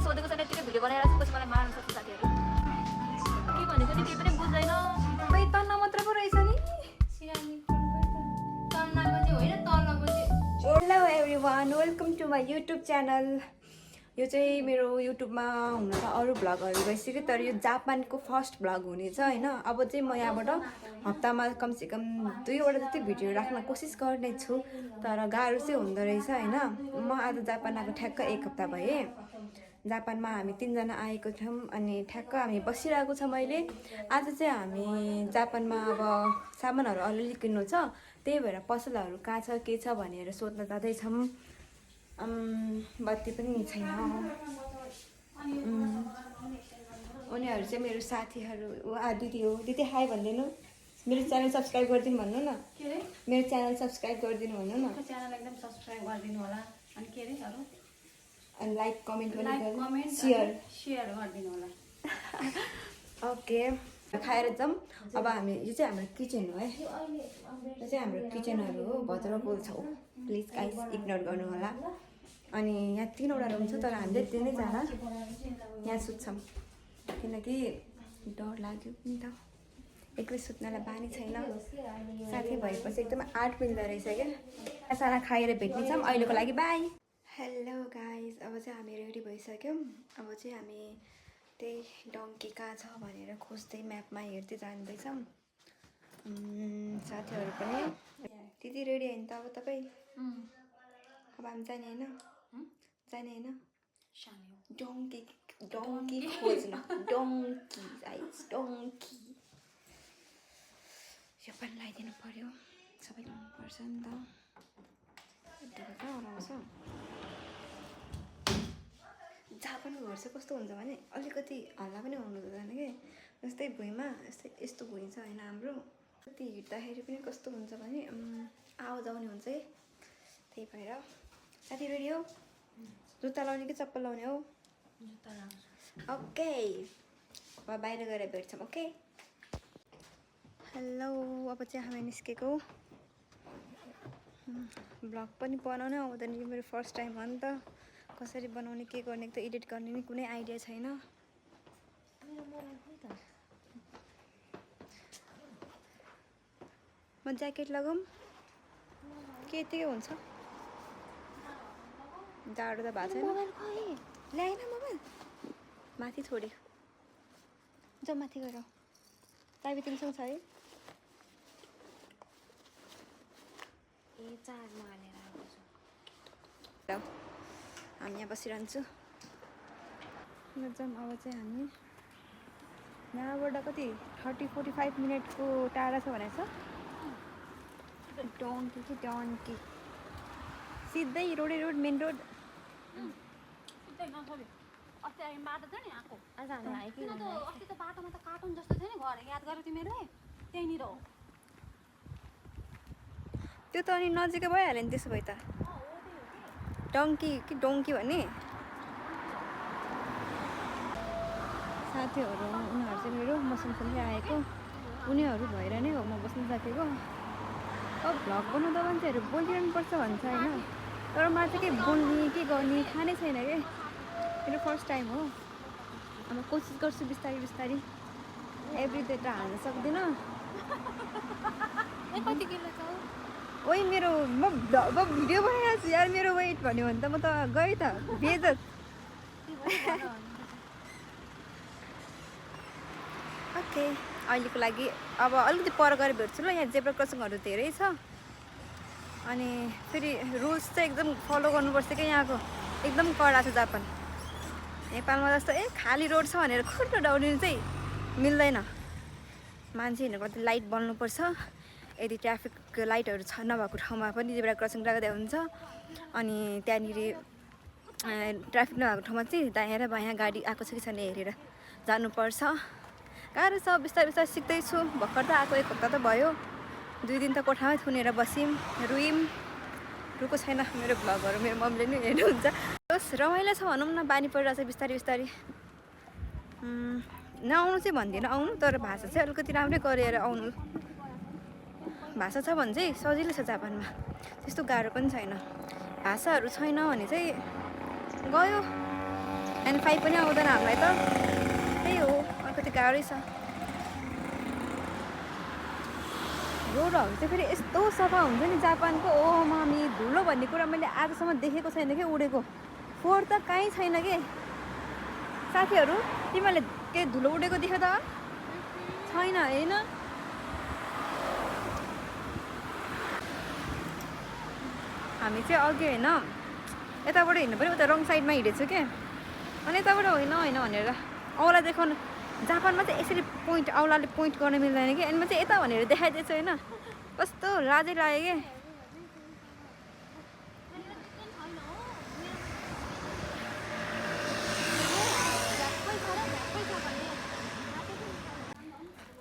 मैले सोधेको छैन यतिकै भिडियो बनाएर चाहिँ पछि मलाई मार्न सक्छ साथीहरू के भनेको नि केही पनि बुझ्दैन खै तन्ना मात्र पो रहेछ नि hello everyone welcome to my YouTube channel यो चाहिँ मेरो युट्युबमा हुन त अरू भ्लगहरू भइसक्यो तर यो जापानको फर्स्ट भ्लग हुनेछ होइन अब चाहिँ म यहाँबाट हप्तामा कमसेकम 2वटा जति भिडियो राख्न कोसिस गर्नेछु तर गाह्रो चाहिँ हुँदो रहेछ होइन म आज जापान आएको ठ्याक्क 1 हप्ता भएँ जापानमा हामी 3 जना आएको थियौँ अनि ठ्याक्क हामी बसिरहेको छ मैले आज चाहिँ हामी जापानमा अब सामानहरू अलिअलि किन्नु छ त्यही भएर पसलहरू कहाँ छ के छ भनेर सोध्न जाँदैछौँ बत्ती पनि छैन उनीहरू चाहिँ मेरो साथीहरू दिदी हो दिदी हाई भनिदिनु मेरो च्यानल सब्सक्राइब गरिदिनु भन्नु न मेरो च्यानल सब्सक्राइब गरिदिनु भन्नु न च्यानल एकदम सब्सक्राइब गरिदिनु होला अनि के अरे अरू अनि लाइक कमेन्ट पनि कमेन्ट सेयर गरिदिनु होला ओके खाएर जाऊँ अब हामी यो चाहिँ हाम्रो किचन हो है यो चाहिँ हाम्रो किचनहरू हो भद्रको छौ प्लिज गाइस इग्नोर गर्नु होला अनि यहाँ 3वटा रुम छ तर हामीले 3जना यहाँ सुत्छौँ किनकि डर लाग्यो नि त एक्लै सुत्नलाई बानी छैन साथी भएपछि एकदम आँट मिल्दो रहेछ क्या साना खाएर भेट्नेछौँ अहिलेको लागि बाई हेलो गाइस अब चाहिँ हामी रेडी भइसक्यौँ अब चाहिँ हामी त्यही डङ्की कहाँ छ भनेर खोज्दै म्यापमा हेर्दै जाँदैछौँ साथीहरू पनि दिदी रेडी होइन त अब तपाईँ अब हामी जाने होइन जाने होइन डङ्की डङ्की खोज्न डङ्की गाइस डङ्की यो पनि लगाइदिनु पर्यो सबैले मनपर्छ नि त कहाँ हराउँछ जापानको घर चाहिँ कस्तो हुन्छ भने अलिकति हल्ला पनि हुनु हुँदैन कि जस्तै भुइँमा यस्तो भुइँ छ होइन हाम्रो कति हिँड्दाखेरि पनि कस्तो हुन्छ भने आवाज आउने हुन्छ है त्यही भएर साथी रेडी हो जुत्ता लाउने कि चप्पल लाउने हो जुत्ता लाउँछु ओके अब बाहिर गएर भेट्छौँ ओके हेलो अब चाहिँ हामी निस्केको ब्लग पनि बनाउनै आउँदैन कि मेरो फर्स्ट टाइम हो नि त कसरी बनाउने के गर्ने त एडिट गर्ने नि कुनै आइडिया छैन म ज्याकेट लगाऊँ के यतिकै हुन्छ जाडो त भएको छैन ल्याएन मोबाइल माथि छोड्यो जाऊ माथि गएर चाबी तिमीसँग छ है ए चार्जमा हालेर आएको छु हामी यहाँ बसिरहन्छु जाऊँ अब चाहिँ हामी यहाँबाट कति 30-45 मिनटको टाढा छ भनेको छ डङ्की कि डङ्की सिधै रोड मेन रोड अस्ति हामी बाटो थियो नि आएको आज हामी आयो कि अस्ति त बाटोमा त कार्टुन जस्तो थियो नि घर याद गर्यो तिमीहरूले त्यहीँनिर हो त्यो त अनि नजिकै भइहाल्यो नि त्यसो भए त डङ्की कि डोङ्की भन्ने साथीहरू उनीहरू चाहिँ मेरो मसँगसँगै आएको उनीहरू भएर नै हो म बस्नु सकेको अब भ्लग बनाउँदा मान्छेहरू बोलिरहनुपर्छ भन्छ होइन तर मलाई चाहिँ के बोल्ने के गर्ने थाहा नै छैन क्या मेरो फर्स्ट टाइम हो अब कोसिस गर्छु बिस्तारै बिस्तारै एभ्री डे त हाल्न सक्दिनँ कति किलो छ ओइ मेरो म भिडियो बनाइरहेको छु यार मेरो वेट भन्यो भने त म त गएँ त बेइज्जत ओके अहिलेको लागि अब अलिकति पर गएर भेट्छु ल यहाँ जेब्रा क्रसिङहरू धेरै छ अनि फेरि रुल्स चाहिँ एकदम फलो गर्नुपर्छ क्या यहाँको एकदम कडा छ जापान नेपालमा जस्तो खाली रोड छ भनेर खुट्टा दौडिनु चाहिँ मिल्दैन मान्छे हिँड्नु पर्दा लाइट बल्नुपर्छ यदि ट्राफिक लाइटहरू छ नभएको ठाउँमा पनि जेब्रा क्रसिङ राख्दै हुन्छ अनि त्यहाँनिर ट्राफिक नभएको ठाउँमा चाहिँ दायाँ र बायाँ गाडी आएको छ कि छैन हेरेर जानुपर्छ गाह्रो छ बिस्तारै बिस्तारै सिक्दैछु भर्खर त आएको 1 हप्ता त भयो 2 दिन त कोठामै थुनेर बस्यौँ रुयौँ रुको छैन मेरो भ्लगहरू मेरो मम्मीले नि हेर्नुहुन्छ होस् रमाइलो छ भनौँ न बानी परिरहेको छ बिस्तारै बिस्तारै नआउनु चाहिँ भन्दिनँ आउनु तर भाषा चाहिँ अलिकति राम्रै गरेर आउनु भाषा छ भने चाहिँ सजिलो छ जापानमा त्यस्तो गाह्रो पनि छैन भाषाहरू छैन भने चाहिँ गयो अनि 5 पनि आउँदैन हामीलाई त त्यही हो अलिकति गाह्रै छ रोडहरू चाहिँ फेरि यस्तो सफा हुन्छ नि जापानको ओ मामी धुलो भन्ने कुरा मैले आजसम्म देखेको छैन कि उडेको फोहोर त कहीँ छैन कि साथीहरू तिमीहरूले के धुलो उडेको देख्यो त छैन होइन हामी चाहिँ अघि होइन यताबाट हिँड्नु पनि उता रङ साइडमा हिँडेछु क्या अनि यताबाट होइन होइन भनेर औला देखाउनु जापानमा चाहिँ यसरी पोइन्ट औलाले पोइन्ट गर्न मिल्दैन कि अनि म चाहिँ यता भनेर देखाइदिएछु होइन कस्तो लाजै लाग्यो कि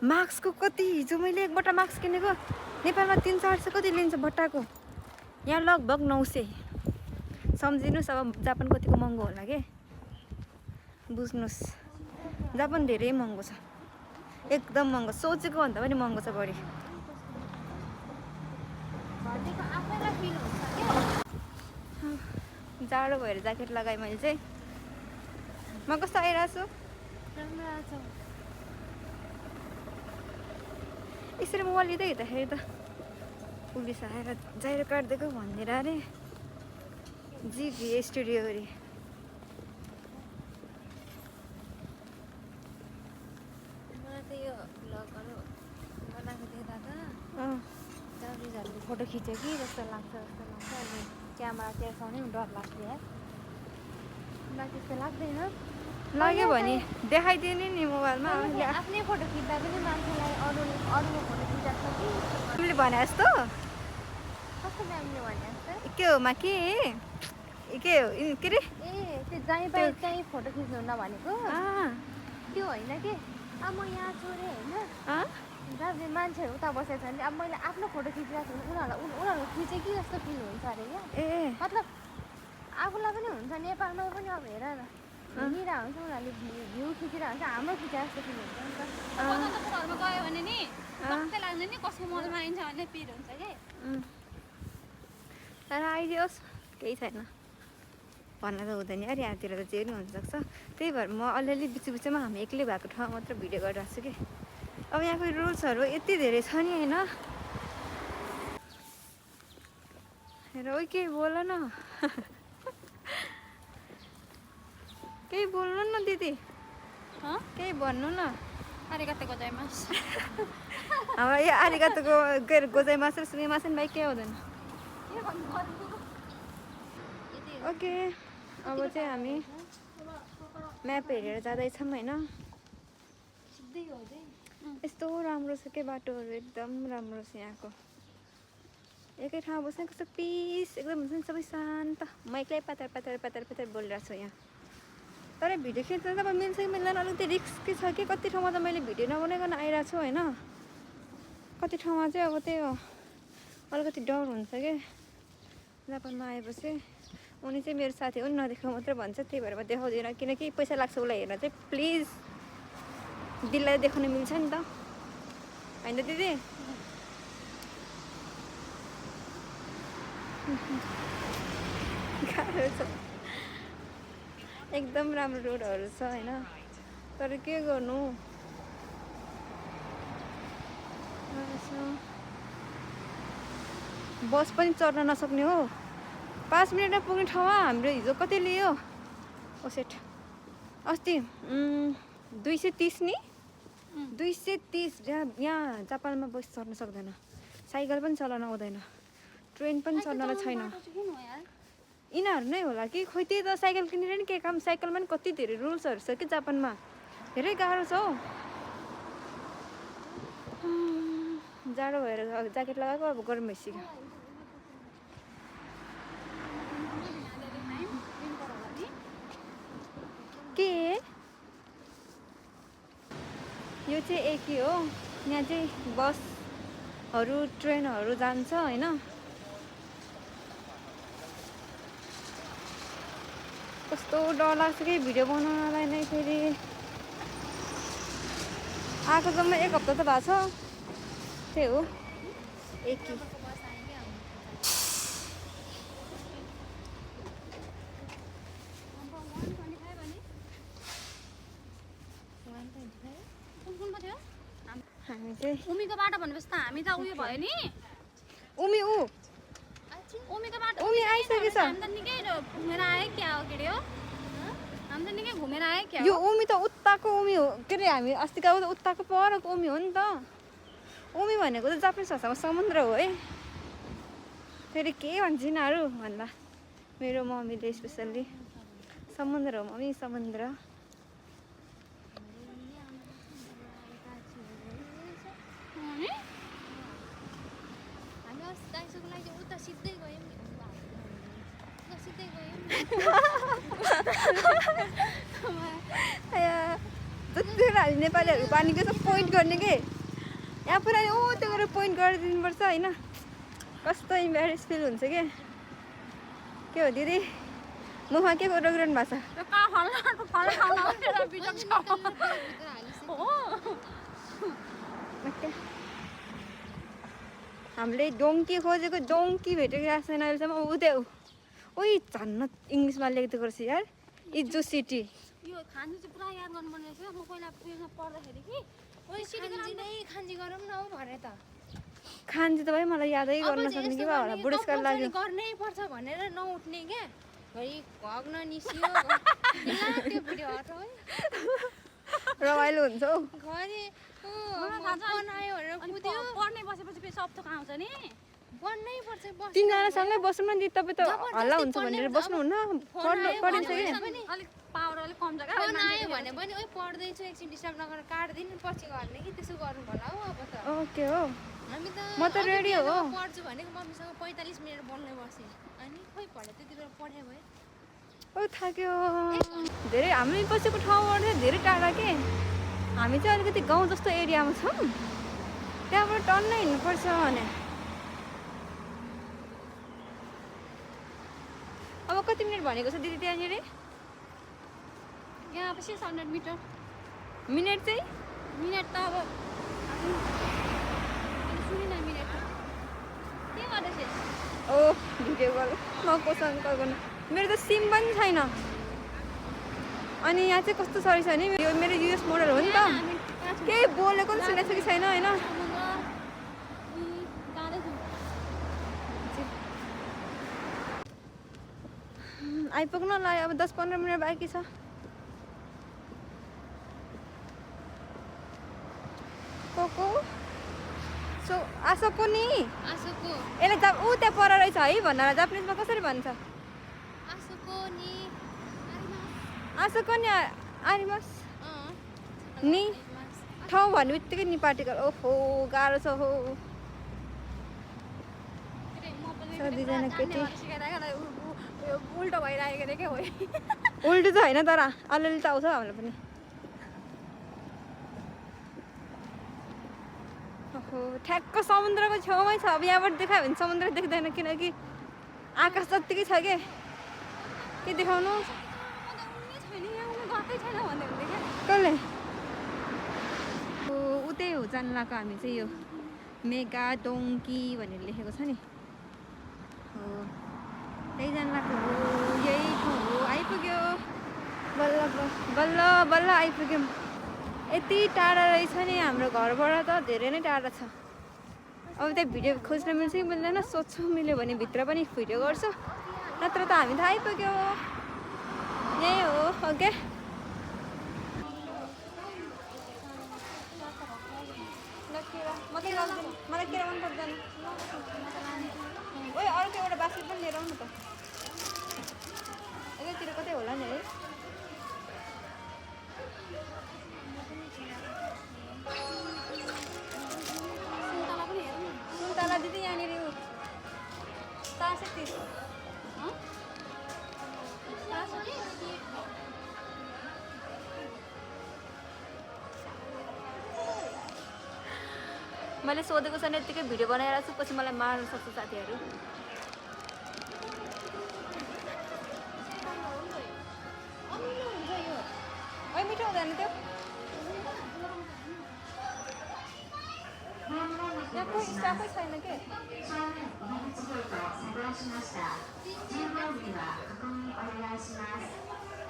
मास्कको कति हिजो मैले एक बट्टा मास्क किनेको नेपालमा 300-400 कति लिन्छ बट्टाको यहाँ लगभग 900 सम्झिनुहोस् अब जापान कतिको महँगो होला के बुझ्नुहोस् जापान धेरै महँगो छ एकदम महँगो सोचेको भन्दा पनि महँगो छ बढी जाडो भएर ज्याकेट लगाएँ मैले चाहिँ म कस्तो आइरहेको छु यसरी मोबाइल लिँदै हिँड्दाखेरि त पुलिस आएर जाहिर काटिदिएको भनिदिएर अरे जिभी स्टुडियो अरे मलाई त यो भ्लगहरू बनाएको देख्दा त टुरिस्टहरूले फोटो खिच्यो कि जस्तो लाग्छ अनि क्यामेरा तेर्साउने पनि डर लाग्थ्यो यार मलाई त्यस्तो लाग्दैन लाग्यो भने देखाइदिने नि मोबाइलमा आफ्नै फोटो खिच्दा पनि मान्छेलाई अरूको फोटो खिचाएको छ कि तिमीले भने जस्तो कस्तो म्यामले भने जस्तो के हो मा के के हो के अरे ए त्यो जहीँ पाइ त्यहीँ फोटो खिच्नुहुन्न भनेको त्यो होइन कि अब म यहाँ छु अरे होइन जब मान्छेहरू उता बसेको छ भने अब मैले आफ्नो फोटो खिचिरहेको छु भने उनीहरू खिचेँ कि जस्तो फिल हुन्छ अरे क्या ए मतलब आफूलाई पनि हुन्छ नेपालमा पनि अब हेर न हिँडिरहेको हुन्छ उनीहरूले भ्यू खिचिरहेको हुन्छ हाम्रो खिचेर जस्तो फिल हुन्छ नि त घरमा गयो भने नि पक्कै लाग्दैन नि कसको मलमा आइन्छ भन्ने पिर हुन्छ कि तर आइदियोस् केही छैन भन्न त हुँदैन यार यहाँतिर त जे पनि हुनसक्छ त्यही भएर म अलिअलि बिचमा हामी एक्लै भएको ठाउँमा मात्र भिडियो गरिरहेको छु कि अब यहाँको रुल्सहरू यति धेरै छ नि होइन हेर ओ केही बोल न केही बोल्नु न दिदी केही भन्नु न आरिगातो गोजाइमास हाम्रो यो आरिगातोको के अरे गोजाइमास र सुमिमासेन बाहेक केही हुँदैन ओके अब चाहिँ हामी म्याप हेरेर जाँदैछौँ होइन यस्तो राम्रो छ के बाटोहरू एकदम राम्रो छ यहाँको एकै ठाउँमा बस्ने कस्तो पिस एकदम हुन्छ नि सबै शान्त म एक्लै पातर बोलिरहेको छु यहाँ तर भिडियो खिच्दा त अब मिल्छ कि मिल्दैन अलिकति रिस्की छ कि कति ठाउँमा त मैले भिडियो नबनाइकन आइरहेको छु होइन कति ठाउँमा चाहिँ अब त्यही हो अलिकति डर हुन्छ कि जापानमा आएपछि उनी चाहिँ मेरो साथी हो नि नदेखाउ मात्रै भन्छ त्यही भएर म देखाउँदिनँ किनकि पैसा लाग्छ उसलाई हेर्न चाहिँ प्लिज दिललाई देखाउन मिल्छ नि त होइन दिदी गाह्रो छ एकदम राम्रो रोडहरू छ होइन तर के गर्नु बस पनि चढ्न नसक्ने हो 5 मिनटमा पुग्ने ठाउँमा हाम्रो हिजो कति लियो ओ सेट अस्ति 230 नि 230 यहाँ जापानमा बस चढ्न सक्दैन साइकल पनि चलाउन आउँदैन ट्रेन पनि चढ्नलाई छैन यिनीहरू नै होला कि खोइ त्यही त साइकल किनेर नि के काम साइकलमा पनि कति धेरै रुल्सहरू छ कि जापानमा धेरै गाह्रो छ हौ जाडो भएर ज्याकेट लगाएको अब गरम भइसक्यो के यो चाहिँ एकै हो यहाँ चाहिँ बसहरू ट्रेनहरू जान्छ होइन कस्तो डर लाग्छ कि भिडियो बनाउनलाई नै फेरि आएको जम्मा 1 हप्ता त भएको छ त्यही हो एकै चाहिँ उमीको बाटो भनेपछि त हामी त उयो भयो नि उमी उमीको बाटो उमी आइसकेछ हामी त निकै घुमेर आयो क्या हो के अरे हो हामी त निकै घुमेर आयो क्या यो उमी त उत्ताको उमी हो के अरे हामी अस्ति गएको त उत्ताको परको उमी हो नि त उमी भनेको त जापानिज भाषामा समुद्र हो है फेरि के भन्छ यिनीहरू भन्दा मेरो मम्मीले स्पेसल्ली समुद्र हो मम्मी समुद्र हामी अस्ति दाइसोको लागि उता सिधै गयौँ नि उता सिधै गयौँ जतिखेर हामी नेपालीहरू पानीको चाहिँ पोइन्ट गर्ने के यहाँ पुरा ओ त्यो गरेर पोइन्ट गरिदिनुपर्छ होइन कस्तो इम्बेरेस फिल हुन्छ के हो दिदी मुखमा के गरिरहनु भएको छ हामीले डोङ्की खोजेको डोङ्की भेटेको छैन अहिलेसम्म उतै ओइ झन्न इङ्ग्लिसमा लेखिदिएको रहेछ यार इजो सिटी यो खान्जी चाहिँ पुरा याद गर्नुपर्ने रहेछ म पहिला उयोमा पढ्दाखेरि कि ओइ खान्जी नै खान्जी गरौँ न हौ भने त खान्जी त भाइ मलाई यादै गर्न सक्ने कि होला बुढेसकाल लाग्यो गर्नै पर्छ भनेर नउठ्ने क्या घरि हग्न निस्कियो त्यो भिडियो हट है रमाइलो हुन्छ हौ घरि बनायो भनेर कुद्यो पढ्नै बसेपछि फेरि सब थोक आउँछ नि बन्नै पर्छ बस तिनजनासँगै बसौँ न दिदी तपाईँ त हल्ला हुन्छ भनेर बस्नुहुन्न पढिसक्यो अलिक पावर अलिक कम जग्गा फोन आयो भने पनि ओइ पढ्दैछु एकछिन डिस्टर्ब नगरेर काट्दिनु पछि गर्ने कि त्यसो गर्नु होला हौ अब त ओके हो हामी त म त रेडी हो पढ्छु भनेको मम्मीसँग 45 मिनट बोल्नै बसेँ अनि खोइ पढ्यो त्यति बेला पढाइ भयो ओ थाक्यो धेरै हामी बसेको ठाउँबाट चाहिँ धेरै टाढा के हामी चाहिँ अलिकति गाउँ जस्तो एरियामा छौँ त्यहाँबाट टन्नै हिँड्नुपर्छ भने अब कति मिनट भनेको छ दिदी त्यहाँनिर यहाँ अब 600 मिटर मिनट चाहिँ मिनट त अब सुनिन मिनट के गर्दैछ ओ भिडियो कल म कोसँग कल गर्नु मेरो त सिम पनि छैन अनि यहाँ चाहिँ कस्तो सरी छ भने यो मेरो युएस मोडल हो नि त केही बोलेको पनि सुनेको कि छैन होइन आइपुग्न लाग्यो अब 10-15 मिनट बाँकी छ को सो आसोको नि आसोको यसले ऊ त्यहाँ पर रहेछ है भनेर जापानिजमा कसरी भन्छ आसोको नि आसोको नि आरिमास नि ठाउँ भन्ने बित्तिकै नि पार्टिकल ओहो गाह्रो छ हो दुईजना केटी उल्टो भइरहेको अरे के हो उल्टो त होइन तर अलिअलि त आउँछ हामीलाई पनि ओहो ठ्याक्क समुद्रको छेउमै छ अब यहाँबाट देखायो भने समुद्र देख्दैन किनकि आकाश जत्तिकै छ के देखाउनु कसले उतै हो जानु लगाएको हामी चाहिँ यो मेगा डोङ्की भनेर लेखेको छ नि हो त्यही जानु लगाएको हो यही ठाउँ हो आइपुग्यो बल्ल बल्ल बल्ल आइपुग्यौँ यति टाढा रहेछ नि हाम्रो घरबाट त धेरै नै टाढा छ अब त्यहाँ भिडियो खोज्न मिल्छ कि मिल्दैन सोध्छु मिल्यो भने भित्र पनि भिडियो गर्छु नत्र त हामी त आइपुग्यो यही हो ओके मलाई केरा मन पर्दैन ओ अर्को एउटा बास्केट पनि लिएर आउनु त यतैतिर कतै होला नि है सुन्तला दिदी यहाँनिर 430 मैले सोधेको छैन यत्तिकै भिडियो बनाएर छु पछि मलाई मार्न सक्छ साथीहरू मिठो हुँदैन त्यो यहाँ कोही स्टाफै छैन के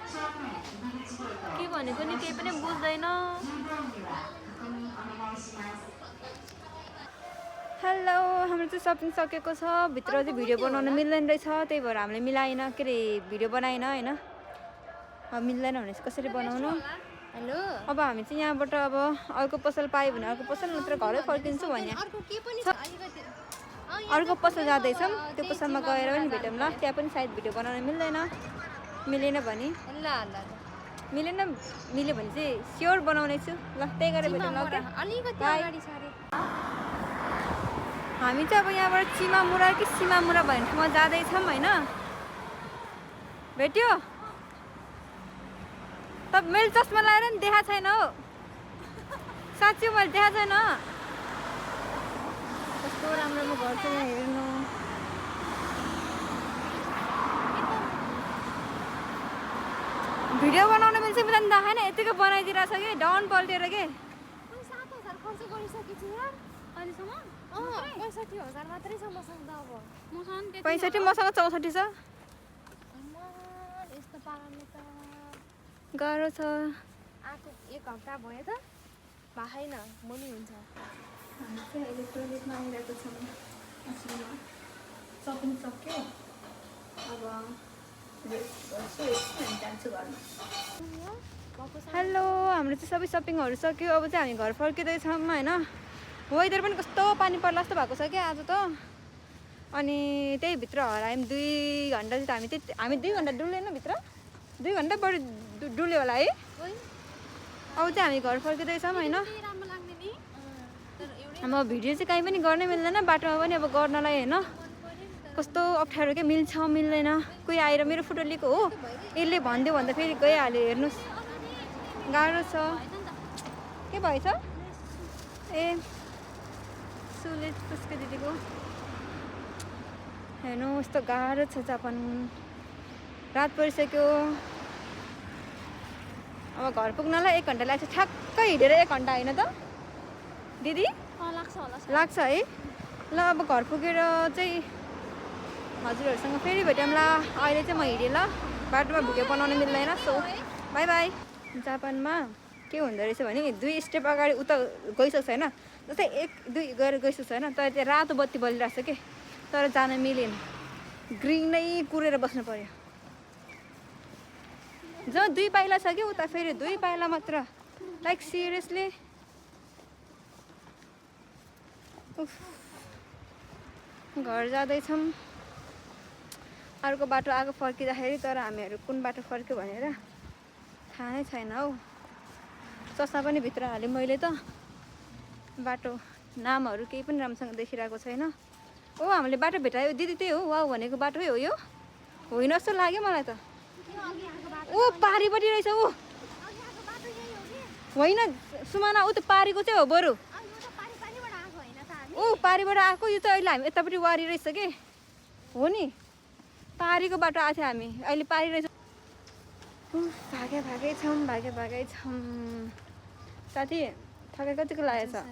के भनेको नि केही पनि बुझ्दैन। हेलो, हाम्रो चाहिँ सपिङ सकेको छ। भित्र चाहिँ भिडियो बनाउन मिल्दैन रहेछ, त्यही भएर हामीले मिलाएन, के अरे भिडियो बनाएन होइन। अब मिल्दैन भने चाहिँ कसरी बनाउनु। हेलो अब हामी चाहिँ यहाँबाट अब अर्को पसल पायो भने अर्को पसल, नत्र घरै फर्किन्छु भने अर्को के पनि छ अलिकति अर्को पसल जाँदैछौँ। त्यो पसलमा गएर पनि भेटौँ ल। त्यहाँ पनि सायद भिडियो बनाउन मिल्दैन। मिलेन भने ल ल मिलेन, मिल्यो भने चाहिँ स्योर बनाउने छु ल। त्यही गरेर भेटौँ ल। अलिकति बाई। अगाडि छ अरे। हामी चाहिँ अब यहाँबाट चिमामुरा कि सीमामुरा भन्ने ठाउँमा जाँदैछौँ होइन। भेट्यो त मैले चस्मा लगाएर नि देखा छैन हो। साँच्ची मैले देखा छैन। कस्तो राम्रो राम्रो घर छ यहाँ हेर्नु। भिडियो बनाउन मिल्छ मिल्दैन देखाएन, यतिकै बनाइदिरहेको छ कि डाउन पल्टेर के। 7,000 खर्च गरिसकेछु यार अहिलेसम्म। 65,000 मात्रै छ मसँग त अब। मसँग त्यति 65, मसँग 64 छ। आम्मा, यस्तो पाराले त गाह्रो छ। आएको 1 हप्ता भयो त भएन मनी हुन्छ। हामी चाहिँ अहिले टोइलेटमा आइरहेको छौँ। असलमा सपिङ सक्यो। अब रेस्ट गर्छु, एकछिन जान्छु घरमा। हेलो, हाम्रो चाहिँ सबै सपिङहरू सक्यो। अब चाहिँ हामी घर फर्किँदैछौँ होइन। वेदर पनि कस्तो पानी पर्ला जस्तो भएको छ क्या आज त। अनि त्यही भित्र हरायौँ 2 घन्टा चाहिँ हामी 2 घन्टा डुलेन भित्र। 2 घन्टा बढी डुल्यो होला है। अब चाहिँ हामी घर फर्किँदैछौँ होइन। राम्रो लाग्ने नि तर एउटै अब भिडियो चाहिँ कहीँ पनि गर्नै मिल्दैन, बाटोमा पनि अब गर्नलाई होइन। कस्तो अप्ठ्यारो के मिल्छ मिल्दैन। कोही आएर मेरो फोटो लिएको हो, यसले भनिदियो भन्दा फेरि गइहाल्यो। हेर्नुहोस् गाह्रो छ। के भएछ ए सुले पुस्के दिदीको हेर्नु यस्तो गाह्रो छ जापान। रात परिसक्यो। अब घर पुग्नलाई 1 घन्टा लाग्छ। ठ्याक्कै हिँडेर 1 घन्टा होइन त दिदी लाग्छ होला लाग्छ है। ल अब घर पुगेर चाहिँ हजुरहरूसँग फेरि भेटौँला। अहिले चाहिँ म हिँडेँ ल, बाटोमा भिडियो बनाउन मिल्दैन। So by by. जापानमा के हुँदो रहेछ भने 2 स्टेप अगाडि उता गइसक्छ होइन, जस्तै 1 2 गएर गइसक्छ होइन। तर त्यहाँ रातो बत्ती बलिरहेको छ कि, तर जान मिलेन। ग्रिन नै कुरेर बस्नु पर्यो। जहाँ 2 पाइला छ कि उता फेरि 2 पाइला मात्र। लाइक सिरियसली घर जाँदैछौँ। अर्को बाटो आएको फर्किँदाखेरि, तर हामीहरू कुन बाटो फर्क्यो भनेर थाहा नै छैन हौ। चस्मा पनि भित्र हालेँ मैले त। बाटो नामहरू केही पनि राम्रोसँग देखिरहेको छैन। ओ हामीले बाटो भेटायो दिदी, त्यही हो वाउ भनेको बाटोै हो यो। होइन जस्तो लाग्यो मलाई त। ओ पारिपट्टि रहेछ ऊ। होइन सुमाना ऊ त पारीको चाहिँ हो बरु। ऊ पारीबाट आएको, यो चाहिँ अहिले हामी यतापट्टि वारी रहेछ कि हो नि। पारीको बाटो आएको थियो हामी, अहिले पारी रहेछ। भागै छौँ। साथी थकाइ कतिको लागेको छ?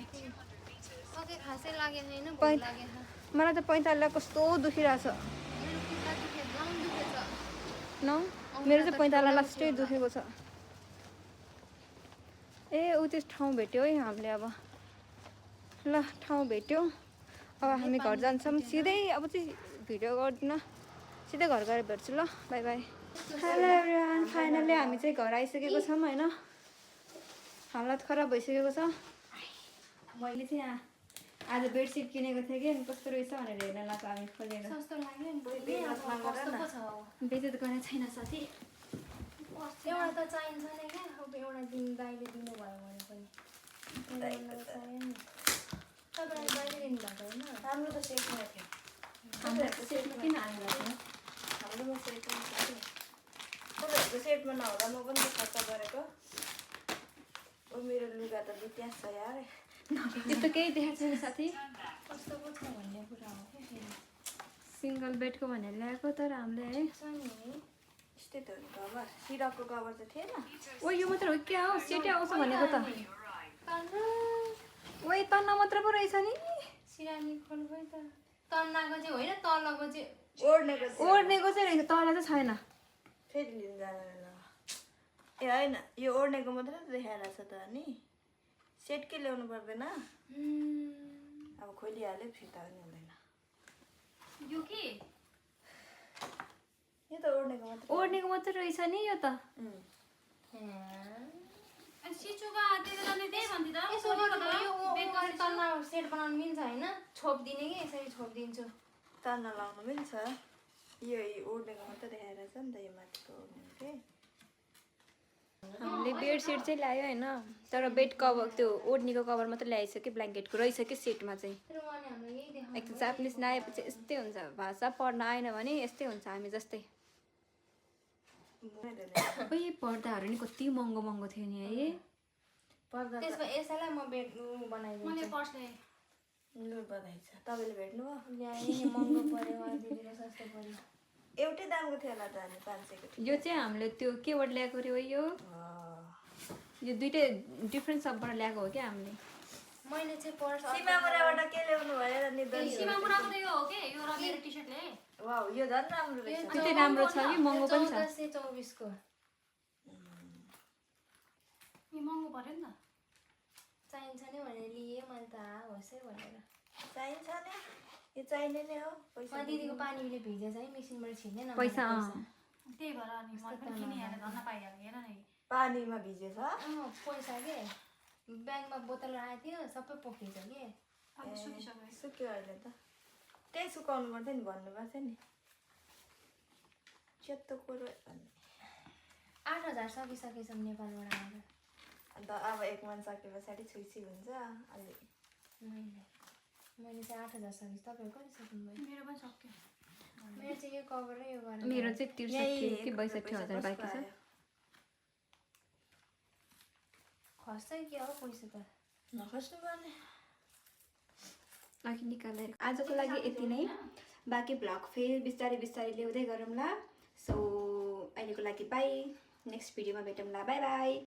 खासै लागेन हैन मलाई त 45 कस्तो दुखिरहेछ। न मेरो चाहिँ 45 लास्टै दुखेको छ। ए ऊ त्यो ठाउँ भेट्यो है हामीले। अब ल ठाउँ भेट्यो। अब हामी घर जान्छौँ सिधै। अब चाहिँ भिडियो गर्दिनँ, सिधै घर गएर भेट्छु ल। By by. Hello everyone, finally हामी चाहिँ घर आइसकेको छौँ होइन। हालत खराब भइसकेको छ। मैले चाहिँ यहाँ आज बेडसिट किनेको थिएँ कि कस्तो रहेछ भनेर हेर्न लाग्छ हामी खोलेर। सस्तो लाग्यो नि बेचेत गरेको छैन साथी। एउटा त चाहिन्छ नै क्या। अब एउटा दिन दाइले दिनुभयो भने पनि तपाईँलाई दाइले दिनुभएको होइन। राम्रो त सेटमा थियो। हाम्रो सेटमा किन हाल्नु भएको? हाम्रोमा सेटमा थियो। तपाईँहरूको सेटमा नहुँदा म पनि त खर्च गरेको। ओ मेरो लुगा त बित्या छ यार। त्यस्तो केही देखाएको छैन साथी। कस्तो पो छ भन्ने कुरा हो क्या फेरि। सिङ्गल बेडको भनेर ल्याएको, तर हामीले है यस्तै त हो नि कभर। सिरकको कभर त थिएन। ओ यो मात्र हो क्या हो? सेटै आउँछ भनेको त। ओ तन्ना मात्र पो रहेछ नि। सिरानी खोल्बै त तन्नाको चाहिँ होइन, तलको चाहिँ ओढ्नेको चाहिँ रहेछ, तल चाहिँ छैन। फेरि लिनु जाँदैन। ए होइन यो ओढ्नेको मात्रै त देखाइरहेको छ त अनि सेट के ल्याउनु पर्दैन अब खोलिहाल्यो फिर्ता पनि हुँदैन यो के यो त ओढ्नेको मात्रै ओढ्नेको मात्रै रहेछ नि यो त सिचुका त्यति जाने त्यही भन्थ्यो त यसो गर्नु यो तलमा सेट बनाउनु मिल्छ होइन छोपिदिने कि यसरी छोपिदिन्छु तान्न लाउनु मिल्छ यो ओढ्नेको मात्रै देखाइरहेछ नि त यो माथिको ओढ्ने चाहिँ हामीले बेडसिट चाहिँ ल्यायो होइन तर बेड कभर त्यो ओढ्नेको कभर मात्रै ल्याएछ कि ब्ल्याङ्केटको रहेछ कि सेटमा चाहिँ तर उहाँले हाम्रो यही देखाउनु एक जापानिज ल्याएपछि यस्तै हुन्छ भाषा पढ्न आएन भने यस्तै हुन्छ हामी जस्तै खोइ पर्दाहरू नि कति महँगो महँगो थियो नि है पर्दा त्यसमा यसैलाई म बेड बनाइदिन्छु मैले पर्स ल्याएँ लु बधाई छ तपाईँले भेट्नु भयो ल्याएँ महँगो पऱ्यो दिदीले सस्तो पऱ्यो एउटै दामको थियो होला त अनि 500 को यो चाहिँ हामीले त्यो केबाट ल्याएको रे हो यो दुइटै डिफ्रेन्ट सबबाट ल्याएको हो क्या हामीले मैले चाहिँ पर्स सीमामुराबाट के ल्याउनु भयो र नि सीमा मुराको त यो हो के यो र मेरो टी सर्ट ल्याएँ वाउ यो झन् राम्रो रहेछ त्यति राम्रो छ कि महँगो पनि छ 1424 को यो महँगो पऱ्यो नि त चाहिन्छ नि भनेर लिएँ मैले त होसै भनेर चाहिन्छ नि यो चाहिने नै हो पैसा दिदीको पानीले भिजेछ है मेसिनबाट छिर्ने न पैसा त्यही भएर अनि मैले पनि किनिहालेँ धन्न पाइहालेँ हेर न पानीमा भिजेछ पैसा के ब्याङ्कमा बोतल राखेको थियो सबै पोखिन्छ कि अनि सुकिसक्यो सुक्यो अहिले त त्यही सुकाउनु पर्थ्यो नि भन्नुपर्छ नि चेत्तो कुरो 8000 सकिसकेछौँ नेपालबाट आएर अन्त अब 1 मन सके पछाडि छुइछी हुन्छ अलि मैले चाहिँ 8000 सकेँ तपाईँहरू कति सक्नुभयो मेरो पनि सक्यो मेरो चाहिँ यो कभर र यो गरेर मेरो चाहिँ 63 कि 62,000 बाँकी छ खस्छ कि हो पैसा त नखस्नु पर्ने अघि निकालेर आजको लागि यति नै बाँकी भ्लग फेरि बिस्तारै बिस्तारै ल्याउँदै गरौँला सो अहिलेको लागि बाई नेक्स्ट भिडियोमा भेटौँला बाई बाई